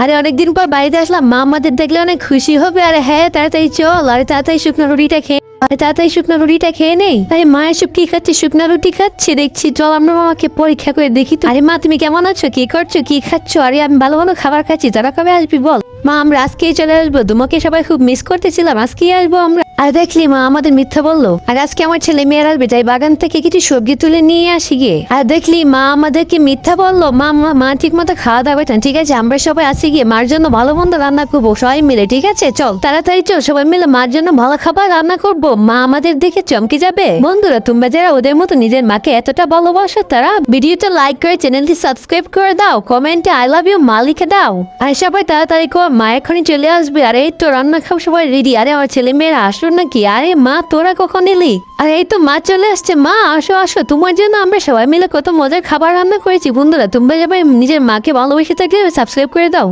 আরে অনেকদিন পর বাড়িতে আসলাম, মা আমাদের দেখলে অনেক খুশি হবে। আরে হ্যাঁ তাড়াতাড়ি চল, আরে তাড়াতাড়ি শুকনো রুটিটা খেয়ে নেই। আরে মা এসব কি খাচ্ছে? শুকনো রুটি খাচ্ছে দেখছি। চল আমরা মামাকে পরীক্ষা করে দেখি তো। আরে মা তুমি কেমন আছো? কি করছো? কি খাচ্ছ? আরে আমি ভালো ভালো খাবার খাচ্ছি। তারা কবে আসবি বল? মা আমরা আজকেই চলে আসবো, তোমাকে সবাই খুব মিস করতেছিলাম, আজকেই আসবো আমরা। আর দেখলি মা আমাদের মিথ্যা বললো। আর আজকে আমার ছেলে মেয়ের আসবে, তাই বাগান থেকে কিছু সবজি তুলে নিয়ে আসি গিয়ে। আর দেখলি মা আমাদেরকে মিথ্যা বললো। মা মা ঠিক মতো খাওয়া দাওয়া করতেন। ঠিক আছে আমরা সবাই আসি গিয়ে, মার জন্য ভালো মন্দ রান্না করবো সবাই মিলে। ঠিক আছে চল তাড়াতাড়ি চল, সবাই মিলে মার জন্য ভালো খাবার রান্না করবো। মা আমাদের দেখে চমকে যাবে। বন্ধুরা তোমরা যারা ওদের মতো নিজের মাকে এতটা ভালোবাসো, তারা ভিডিওটা লাইক করে চ্যানেলটি সাবস্ক্রাইব করে দাও, কমেন্টে আই লাভ ইউ মা লিখে দাও। আর সবাই তাড়াতাড়ি কর, মা এখনই চলে আসবে। আরে এই তো রান্না খাও সবাই রেডি। আরে আমার ছেলে মেয়েরা আসলো নাকি? আরে মা তোরা কখন এলি? আরে এই তো মা চলে আসছে। মা আসো আসো, তোমার জন্য আমরা সবাই মিলে কত মজার খাবার রান্না করেছি। বন্ধুরা তোমরা সবাই নিজের মাকে ভালোবেসে থাকলে সাবস্ক্রাইব করে দাও।